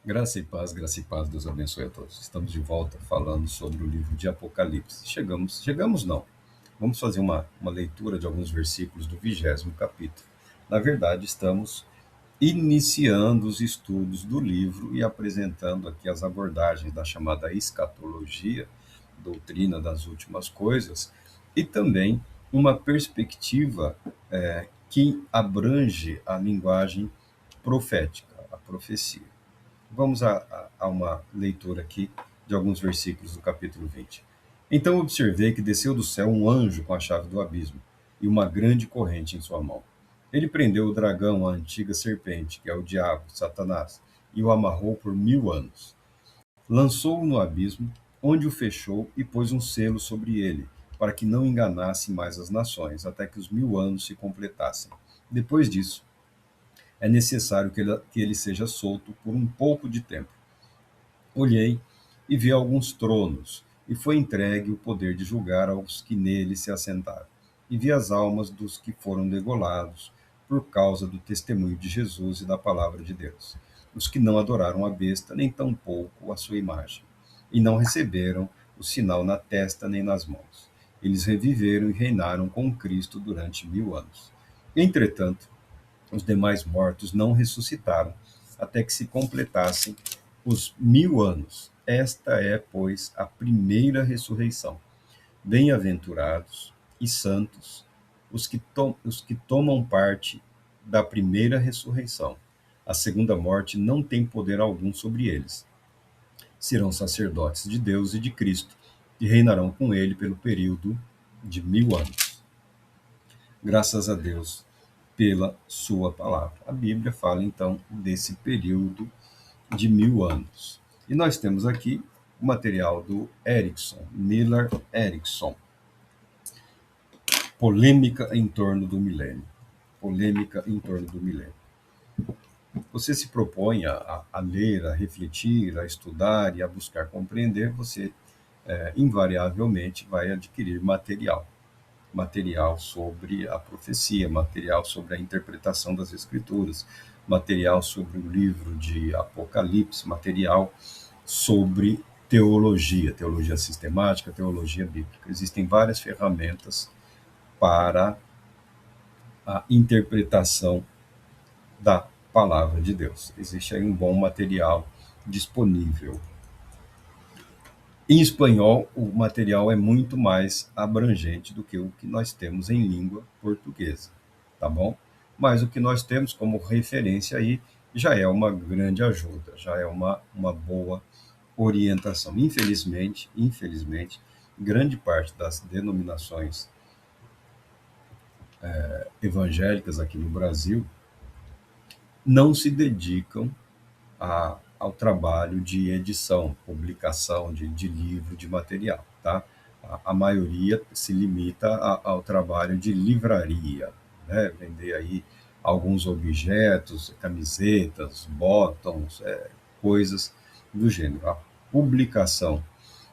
Graça e paz, Deus abençoe a todos. Estamos de volta falando sobre o livro de Apocalipse. Chegamos não. Vamos fazer uma leitura de alguns versículos do 20º capítulo. Na verdade, estamos iniciando os estudos do livro e apresentando aqui as abordagens da chamada escatologia, doutrina das últimas coisas, e também uma perspectiva que abrange a linguagem profética, a profecia. Vamos a uma leitura aqui de alguns versículos do capítulo 20. Então observei que desceu do céu um anjo com a chave do abismo e uma grande corrente em sua mão. Ele prendeu o dragão, a antiga serpente, que é o diabo, Satanás, e o amarrou por 1000 anos. Lançou-o no abismo, onde o fechou e pôs um selo sobre ele, para que não enganasse mais as nações, até que os 1000 anos se completassem. Depois disso, é necessário que ele seja solto por um pouco de tempo. Olhei e vi alguns tronos, e foi entregue o poder de julgar aos que nele se assentaram. E vi as almas dos que foram degolados por causa do testemunho de Jesus e da palavra de Deus, os que não adoraram a besta, nem tampouco a sua imagem, e não receberam o sinal na testa nem nas mãos. Eles reviveram e reinaram com Cristo durante 1000 anos. Entretanto, os demais mortos não ressuscitaram, até que se completassem os 1000 anos. Esta é, pois, a primeira ressurreição. Bem-aventurados e santos os que tomam parte da primeira ressurreição. A segunda morte não tem poder algum sobre eles. Serão sacerdotes de Deus e de Cristo, e reinarão com ele pelo período de 1000 anos. Graças a Deus pela sua palavra. A Bíblia fala, então, desse período de 1000 anos. E nós temos aqui o material do Erickson, Miller Erickson, Polêmica em torno do milênio. Polêmica em torno do milênio. Você se propõe a ler, a refletir, a estudar e a buscar compreender, você invariavelmente vai adquirir material sobre a profecia, material sobre a interpretação das Escrituras, material sobre o livro de Apocalipse, material sobre teologia sistemática, teologia bíblica. Existem várias ferramentas para a interpretação da palavra de Deus. Existe aí um bom material disponível. Em espanhol, o material é muito mais abrangente do que o que nós temos em língua portuguesa, tá bom? Mas o que nós temos como referência aí já é uma grande ajuda, já é uma boa orientação. Infelizmente, grande parte das denominações evangélicas aqui no Brasil não se dedicam ao trabalho de edição, publicação de livro, de material, tá? A maioria se limita ao trabalho de livraria, né? Vender aí alguns objetos, camisetas, bottoms, coisas do gênero. A publicação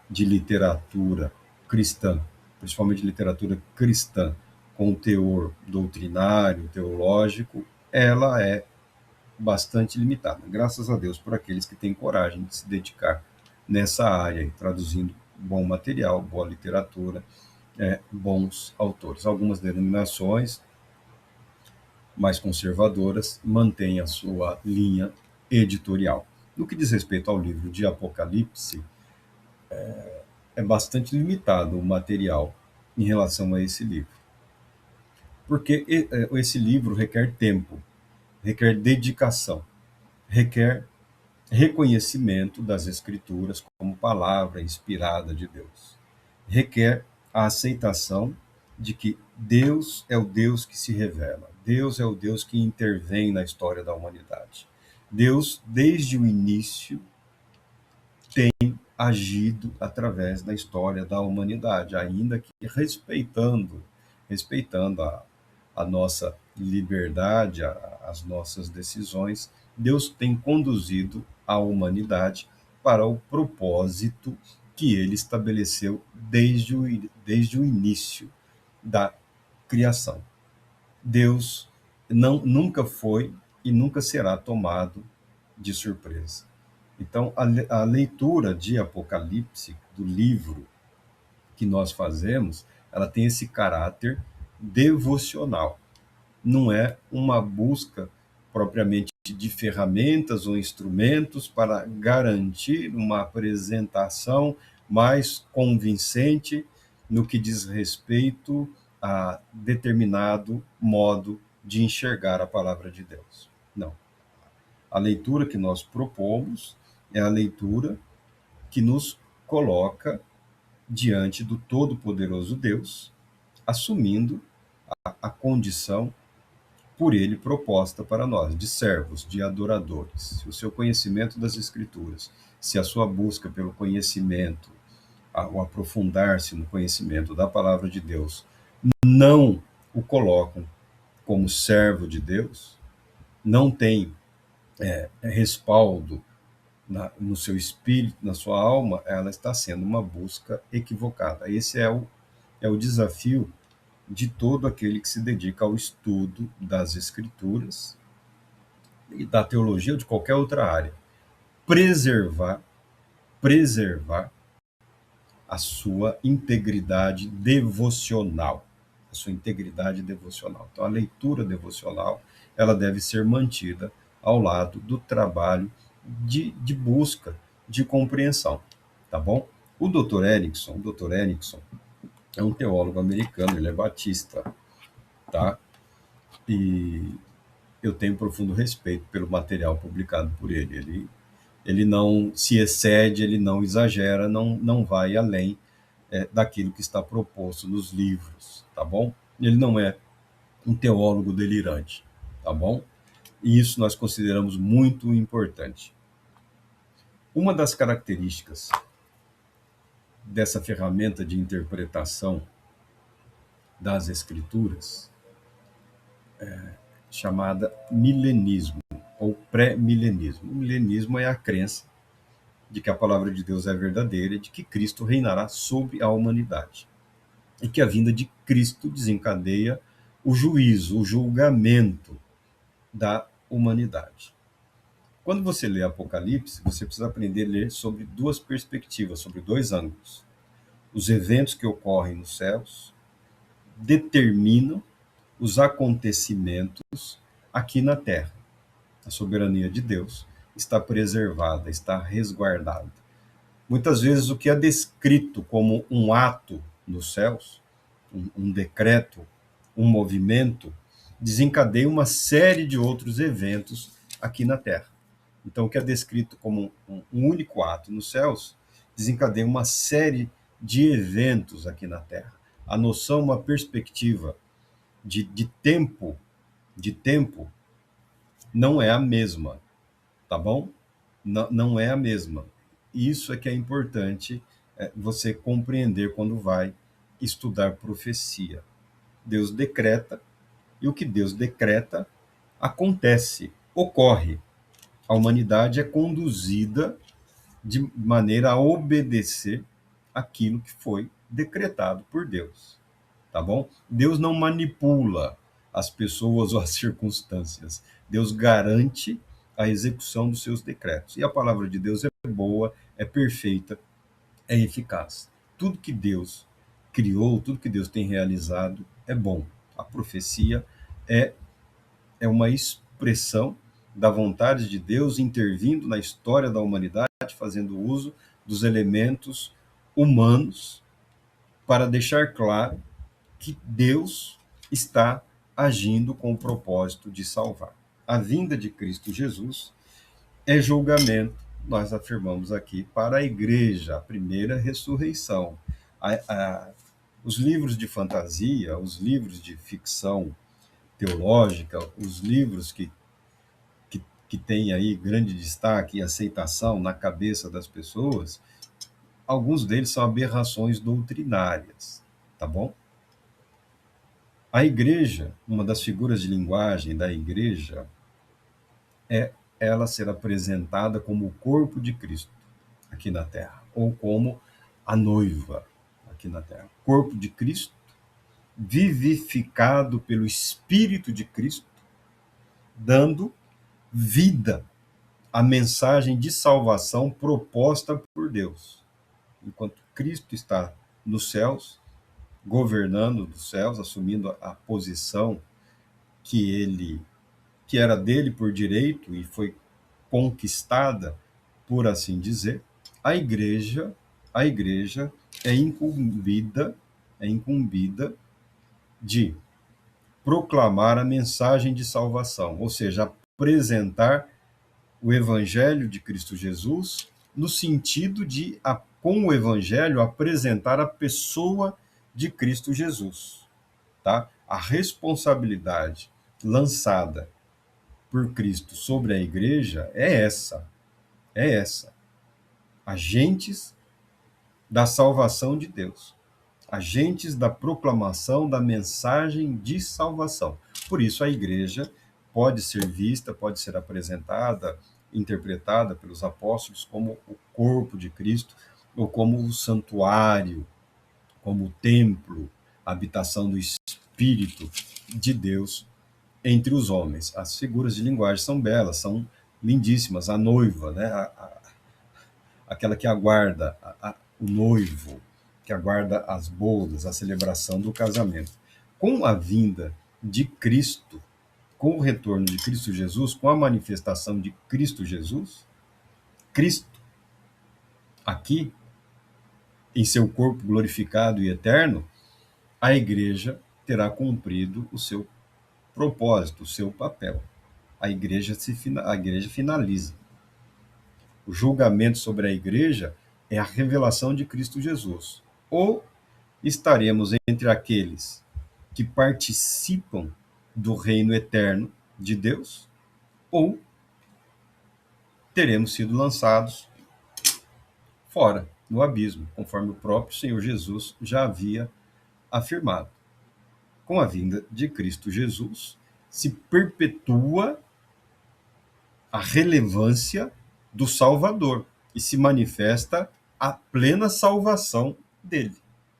de literatura cristã, principalmente literatura cristã, com teor doutrinário, teológico, ela é bastante limitada. Graças a Deus por aqueles que têm coragem de se dedicar nessa área, traduzindo bom material, boa literatura, bons autores. Algumas denominações mais conservadoras mantêm a sua linha editorial. No que diz respeito ao livro de Apocalipse, é bastante limitado o material em relação a esse livro, porque esse livro requer tempo, requer dedicação, requer reconhecimento das Escrituras como palavra inspirada de Deus. Requer a aceitação de que Deus é o Deus que se revela, Deus é o Deus que intervém na história da humanidade. Deus, desde o início, agido através da história da humanidade, ainda que respeitando a nossa liberdade, as nossas decisões, Deus tem conduzido a humanidade para o propósito que ele estabeleceu desde o início da criação. Deus nunca foi e nunca será tomado de surpresa. Então, a leitura de Apocalipse, do livro que nós fazemos, ela tem esse caráter devocional. Não é uma busca propriamente de ferramentas ou instrumentos para garantir uma apresentação mais convincente no que diz respeito a determinado modo de enxergar a palavra de Deus. Não. A leitura que nós propomos é a leitura que nos coloca diante do Todo-Poderoso Deus, assumindo a condição por ele proposta para nós, de servos, de adoradores. Se o seu conhecimento das Escrituras, se a sua busca pelo conhecimento, o aprofundar-se no conhecimento da palavra de Deus, não o colocam como servo de Deus, não tem respaldo no seu espírito, na sua alma, ela está sendo uma busca equivocada. Esse é o desafio de todo aquele que se dedica ao estudo das Escrituras e da teologia ou de qualquer outra área. Preservar a sua integridade devocional. A sua integridade devocional. Então, a leitura devocional, ela deve ser mantida ao lado do trabalho de busca, de compreensão, tá bom? O Dr. Erickson é um teólogo americano, ele é batista, tá? E eu tenho profundo respeito pelo material publicado por ele. Ele não se excede, ele não exagera, não vai além daquilo que está proposto nos livros, tá bom? Ele não é um teólogo delirante, tá bom? E isso nós consideramos muito importante. Uma das características dessa ferramenta de interpretação das Escrituras chamada milenismo ou pré-milenismo. O milenismo é a crença de que a palavra de Deus é verdadeira e de que Cristo reinará sobre a humanidade. E que a vinda de Cristo desencadeia o juízo, o julgamento da humanidade. Quando você lê Apocalipse, você precisa aprender a ler sobre duas perspectivas, sobre dois ângulos. Os eventos que ocorrem nos céus determinam os acontecimentos aqui na terra. A soberania de Deus está preservada, está resguardada. Muitas vezes o que é descrito como um ato nos céus, um decreto, um movimento, desencadeia uma série de outros eventos aqui na Terra. Então, o que é descrito como um único ato nos céus, desencadeia uma série de eventos aqui na Terra. A noção, uma perspectiva de tempo não é a mesma, tá bom? Não é a mesma. Isso é que é importante você compreender quando vai estudar profecia. Deus decreta, e o que Deus decreta acontece, ocorre. A humanidade é conduzida de maneira a obedecer aquilo que foi decretado por Deus, tá bom? Deus não manipula as pessoas ou as circunstâncias. Deus garante a execução dos seus decretos. E a palavra de Deus é boa, é perfeita, é eficaz. Tudo que Deus criou, tudo que Deus tem realizado é bom. A profecia é, é uma expressão da vontade de Deus intervindo na história da humanidade, fazendo uso dos elementos humanos para deixar claro que Deus está agindo com o propósito de salvar. A vinda de Cristo Jesus é julgamento, nós afirmamos aqui, para a igreja, a primeira ressurreição. Os livros de fantasia, os livros de ficção teológica, os livros que têm aí grande destaque e aceitação na cabeça das pessoas, alguns deles são aberrações doutrinárias, tá bom? A igreja, uma das figuras de linguagem da igreja, é ela ser apresentada como o corpo de Cristo aqui na Terra, ou como a noiva aqui na Terra. Corpo de Cristo, vivificado pelo Espírito de Cristo, dando vida a mensagem de salvação proposta por Deus. Enquanto Cristo está nos céus, governando dos céus, assumindo a posição que era dele por direito e foi conquistada, por assim dizer, a igreja, a igreja é incumbida de proclamar a mensagem de salvação, ou seja, apresentar o evangelho de Cristo Jesus no sentido de, com o evangelho, apresentar a pessoa de Cristo Jesus, tá? A responsabilidade lançada por Cristo sobre a igreja é essa, agentes da salvação de Deus, agentes da proclamação da mensagem de salvação. Por isso a igreja pode ser vista, pode ser apresentada, interpretada pelos apóstolos como o corpo de Cristo, ou como o santuário, como o templo, a habitação do Espírito de Deus entre os homens. As figuras de linguagem são belas, são lindíssimas. A noiva, né? Aquela que aguarda o noivo, que aguarda as bodas, a celebração do casamento. Com a vinda de Cristo, com o retorno de Cristo Jesus, com a manifestação de Cristo Jesus, Cristo, aqui, em seu corpo glorificado e eterno, a igreja terá cumprido o seu propósito, o seu papel. A igreja finaliza. O julgamento sobre a igreja é a revelação de Cristo Jesus. Ou estaremos entre aqueles que participam do reino eterno de Deus, ou teremos sido lançados fora, no abismo, conforme o próprio Senhor Jesus já havia afirmado. Com a vinda de Cristo Jesus, se perpetua a relevância do Salvador e se manifesta a plena salvação dele.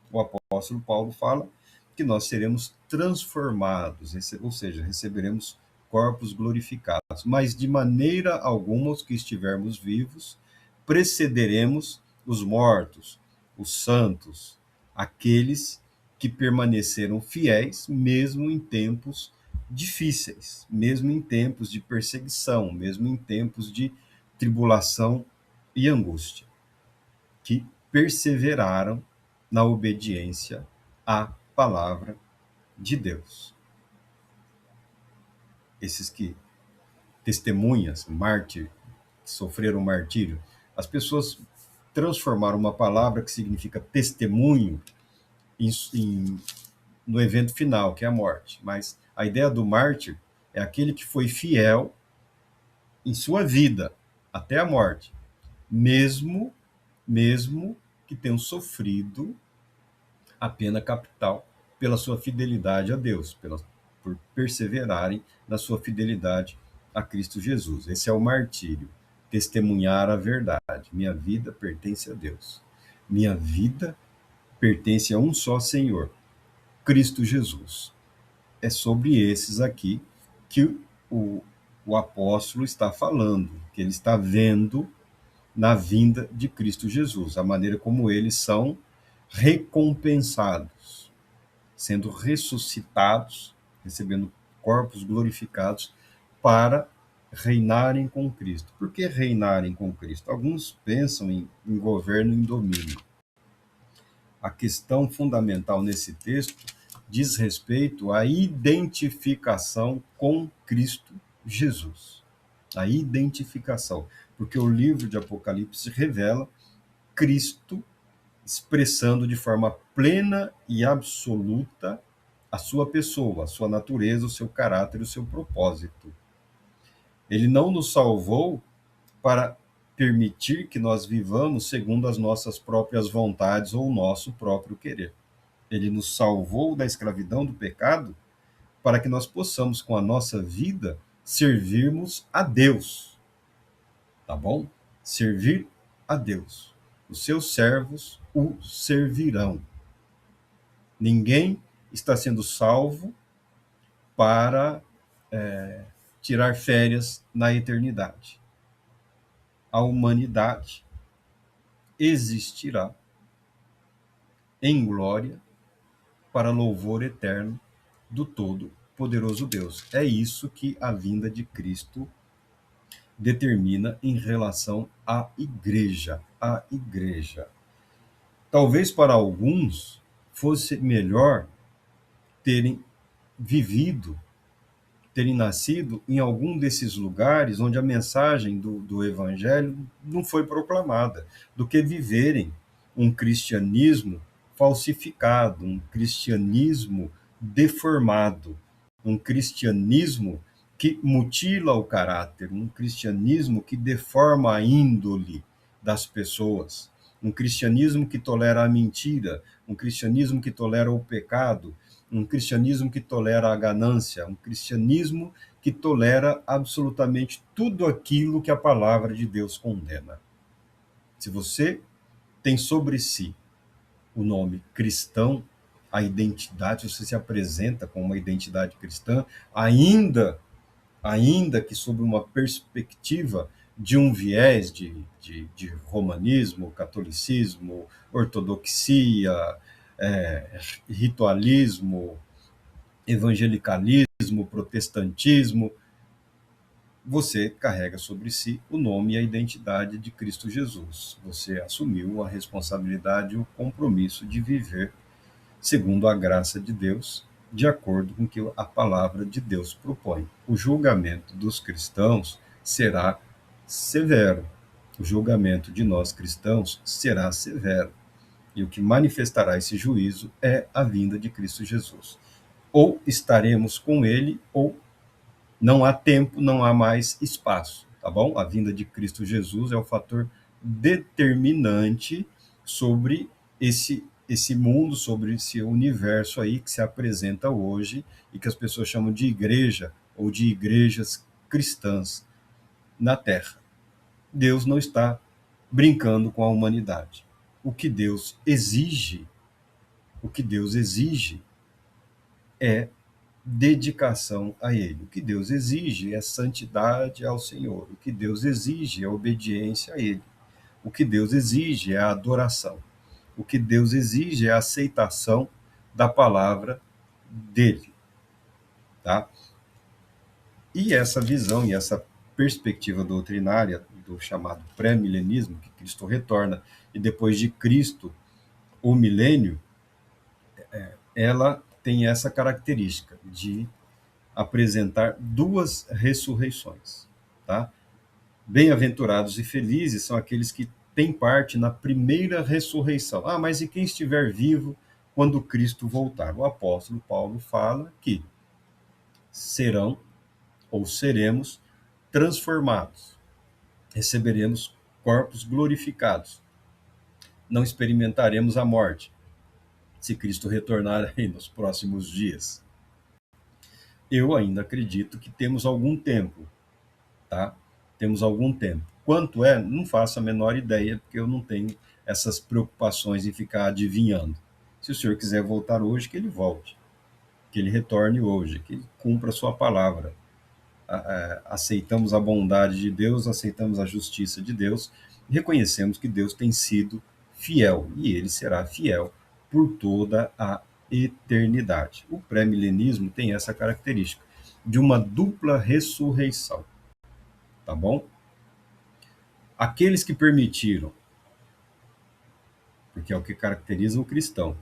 O apóstolo Paulo fala que nós seremos transformados, ou seja, receberemos corpos glorificados, mas de maneira alguma os que estivermos vivos precederemos os mortos, os santos, aqueles que permaneceram fiéis mesmo em tempos difíceis, mesmo em tempos de perseguição, mesmo em tempos de tribulação e angústia, que perseveraram na obediência à palavra de Deus. Esses que testemunhas, mártir, que sofreram martírio, as pessoas transformaram uma palavra que significa testemunho no evento final, que é a morte. Mas a ideia do mártir é aquele que foi fiel em sua vida até a morte, mesmo que tenham sofrido a pena capital pela sua fidelidade a Deus, por perseverarem na sua fidelidade a Cristo Jesus. Esse é o martírio, testemunhar a verdade. Minha vida pertence a Deus. Minha vida pertence a um só Senhor, Cristo Jesus. É sobre esses aqui que o apóstolo está falando, que ele está vendo na vinda de Cristo Jesus, a maneira como eles são recompensados, sendo ressuscitados, recebendo corpos glorificados para reinarem com Cristo. Por que reinarem com Cristo? Alguns pensam em governo e em domínio. A questão fundamental nesse texto diz respeito à identificação com Cristo Jesus. A identificação. Porque o livro de Apocalipse revela Cristo expressando de forma plena e absoluta a sua pessoa, a sua natureza, o seu caráter, o seu propósito. Ele não nos salvou para permitir que nós vivamos segundo as nossas próprias vontades ou o nosso próprio querer. Ele nos salvou da escravidão do pecado para que nós possamos, com a nossa vida, servirmos a Deus. Tá bom? Servir a Deus. Os seus servos o servirão. Ninguém está sendo salvo para tirar férias na eternidade. a humanidade existirá em glória para louvor eterno do Todo-Poderoso Deus. É isso que a vinda de Cristo determina em relação à igreja. A igreja. Talvez para alguns fosse melhor terem vivido, terem nascido em algum desses lugares onde a mensagem do Evangelho não foi proclamada, do que viverem um cristianismo falsificado, um cristianismo deformado, um cristianismo que mutila o caráter, um cristianismo que deforma a índole das pessoas, um cristianismo que tolera a mentira, um cristianismo que tolera o pecado, um cristianismo que tolera a ganância, um cristianismo que tolera absolutamente tudo aquilo que a palavra de Deus condena. Se você tem sobre si o nome cristão, a identidade, você se apresenta com uma identidade cristã, ainda que sob uma perspectiva de um viés de romanismo, catolicismo, ortodoxia, ritualismo, evangelicalismo, protestantismo, você carrega sobre si o nome e a identidade de Cristo Jesus. Você assumiu a responsabilidade e o compromisso de viver segundo a graça de Deus, de acordo com o que a palavra de Deus propõe. O julgamento dos cristãos será severo. O julgamento de nós cristãos será severo. E o que manifestará esse juízo é a vinda de Cristo Jesus. Ou estaremos com ele, ou não há tempo, não há mais espaço, tá bom? A vinda de Cristo Jesus é o fator determinante sobre esse mundo, sobre esse universo aí que se apresenta hoje e que as pessoas chamam de igreja ou de igrejas cristãs na Terra. Deus não está brincando com a humanidade. O que Deus exige, o que Deus exige é dedicação a Ele. O que Deus exige é santidade ao Senhor. O que Deus exige é obediência a Ele. O que Deus exige é a adoração. O que Deus exige é a aceitação da palavra dele, tá? E essa visão e essa perspectiva doutrinária do chamado pré-milenismo, que Cristo retorna, e depois de Cristo, o milênio, ela tem essa característica de apresentar duas ressurreições, tá? Bem-aventurados e felizes são aqueles que têm parte na primeira ressurreição. Ah, mas e quem estiver vivo quando Cristo voltar? O apóstolo Paulo fala que serão ou seremos transformados, receberemos corpos glorificados, não experimentaremos a morte se Cristo retornar aí nos próximos dias. Eu ainda acredito que temos algum tempo, tá? Temos algum tempo. Quanto é? Não faço a menor ideia, porque eu não tenho essas preocupações em ficar adivinhando. Se o senhor quiser voltar hoje, que ele volte, que ele retorne hoje, que ele cumpra a sua palavra. Aceitamos a bondade de Deus, aceitamos a justiça de Deus, reconhecemos que Deus tem sido fiel, e ele será fiel por toda a eternidade. O pré-milenismo tem essa característica de uma dupla ressurreição, tá bom? Aqueles que permitiram, porque é o que caracteriza o cristão.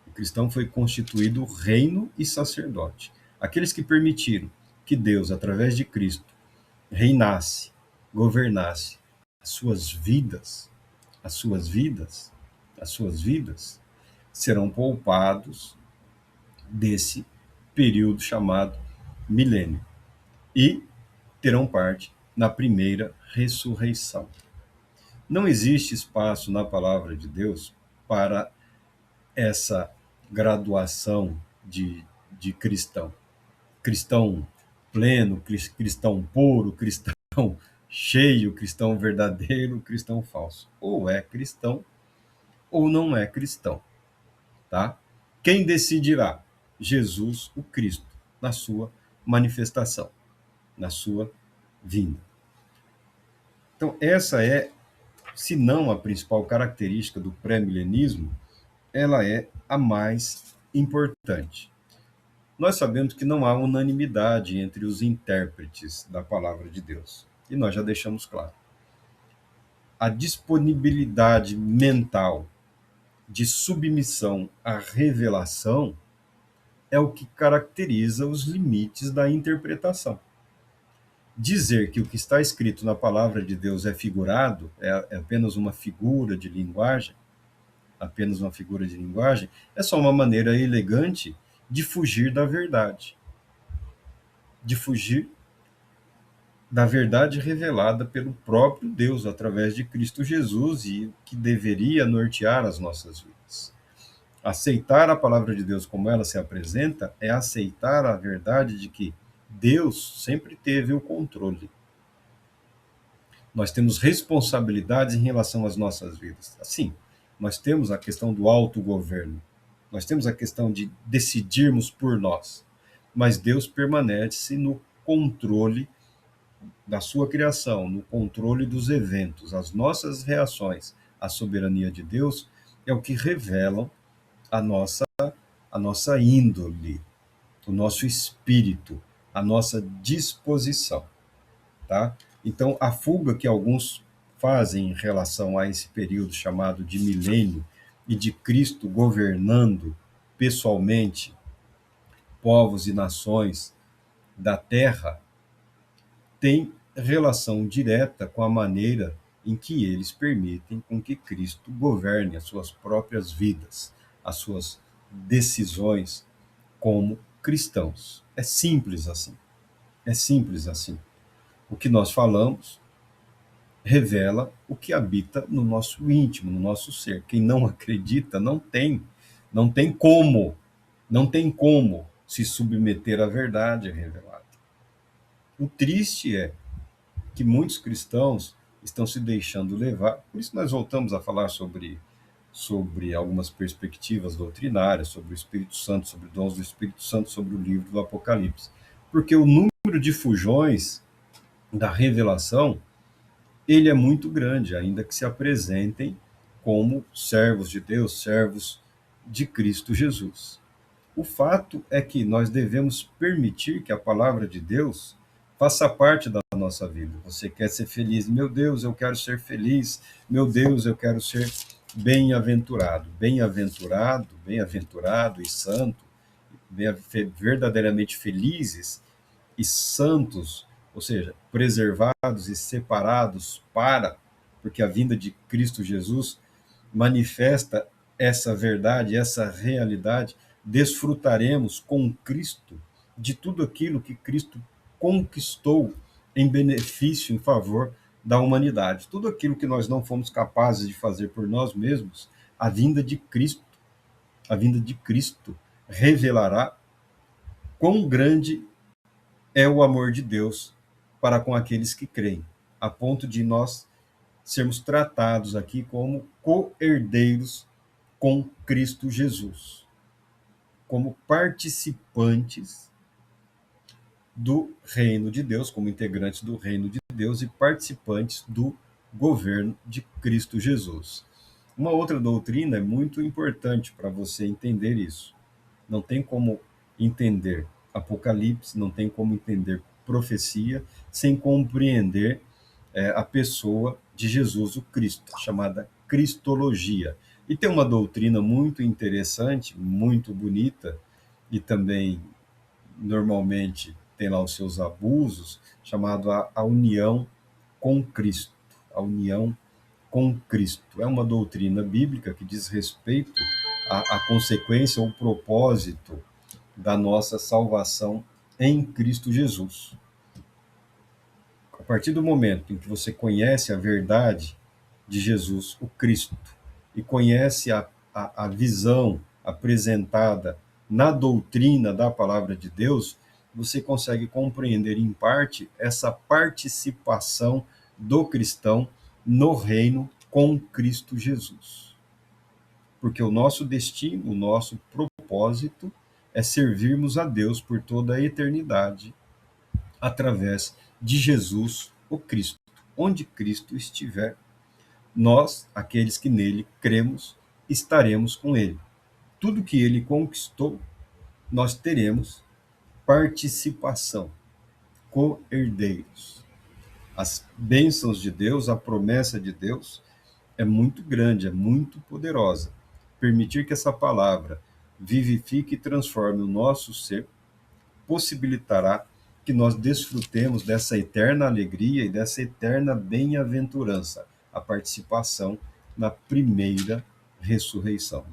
O cristão foi constituído reino e sacerdote. Aqueles que permitiram que Deus, através de Cristo, reinasse, governasse as suas vidas, as suas vidas, as suas vidas, serão poupados desse período chamado milênio e terão parte na primeira ressurreição. Não existe espaço na palavra de Deus para essa graduação de cristão. Cristão pleno, cristão puro, cristão cheio, cristão verdadeiro, cristão falso. Ou é cristão ou não é cristão, tá? Quem decidirá? Jesus, o Cristo, na sua manifestação, na sua vinda. Então, essa é, se não a principal característica do pré-milenismo, ela é a mais importante. Nós sabemos que não há unanimidade entre os intérpretes da palavra de Deus. E nós já deixamos claro. A disponibilidade mental de submissão à revelação é o que caracteriza os limites da interpretação. Dizer que o que está escrito na palavra de Deus é figurado, é apenas uma figura de linguagem, é só uma maneira elegante de fugir da verdade, de fugir da verdade revelada pelo próprio Deus através de Cristo Jesus e que deveria nortear as nossas vidas. Aceitar a palavra de Deus como ela se apresenta é aceitar a verdade de que Deus sempre teve o controle. Nós temos responsabilidades em relação às nossas vidas. Assim, nós temos a questão do autogoverno, nós temos a questão de decidirmos por nós, mas Deus permanece no controle da sua criação, no controle dos eventos. As nossas reações à soberania de Deus é o que revelam a nossa índole, o nosso espírito, a nossa disposição, tá? Então, a fuga que alguns fazem em relação a esse período chamado de milênio e de Cristo governando pessoalmente povos e nações da terra tem relação direta com a maneira em que eles permitem com que Cristo governe as suas próprias vidas, as suas decisões como cristãos. É simples assim. É simples assim. O que nós falamos revela o que habita no nosso íntimo, no nosso ser. Quem não acredita não tem como, não tem como se submeter à verdade revelada. O triste é que muitos cristãos estão se deixando levar, por isso nós voltamos a falar sobre algumas perspectivas doutrinárias, sobre o Espírito Santo, sobre dons do Espírito Santo, sobre o livro do Apocalipse. Porque o número de fujões da revelação, ele é muito grande, ainda que se apresentem como servos de Deus, servos de Cristo Jesus. O fato é que nós devemos permitir que a palavra de Deus faça parte da nossa vida. Você quer ser feliz? Meu Deus, eu quero ser feliz. Meu Deus, eu quero ser bem-aventurado. Bem-aventurado, bem-aventurado e santo, verdadeiramente felizes e santos, ou seja, preservados e separados porque a vinda de Cristo Jesus manifesta essa verdade, essa realidade, desfrutaremos com Cristo de tudo aquilo que Cristo conquistou em benefício, em favor da humanidade. Tudo aquilo que nós não fomos capazes de fazer por nós mesmos, a vinda de Cristo revelará quão grande é o amor de Deus para com aqueles que creem, a ponto de nós sermos tratados aqui como co-herdeiros com Cristo Jesus, como participantes do reino de Deus, como integrantes do reino de Deus e participantes do governo de Cristo Jesus. Uma outra doutrina é muito importante para você entender isso. Não tem como entender Apocalipse, não tem como entender profecia sem compreender a pessoa de Jesus o Cristo, chamada Cristologia. E tem uma doutrina muito interessante, muito bonita, e também normalmente tem lá os seus abusos, chamado a união com Cristo. A união com Cristo. É uma doutrina bíblica que diz respeito à consequência ou propósito da nossa salvação em Cristo Jesus. A partir do momento em que você conhece a verdade de Jesus, o Cristo, e conhece a visão apresentada na doutrina da palavra de Deus, você consegue compreender em parte essa participação do cristão no reino com Cristo Jesus. Porque o nosso destino, o nosso propósito é servirmos a Deus por toda a eternidade através de Jesus, o Cristo. onde Cristo estiver, nós, aqueles que nele cremos, estaremos com ele. Tudo que ele conquistou, nós teremos participação, co-herdeiros. As bênçãos de Deus, a promessa de Deus é muito grande, é muito poderosa. Permitir que essa palavra vivifique e transforme o nosso ser possibilitará que nós desfrutemos dessa eterna alegria e dessa eterna bem-aventurança, a participação na primeira ressurreição.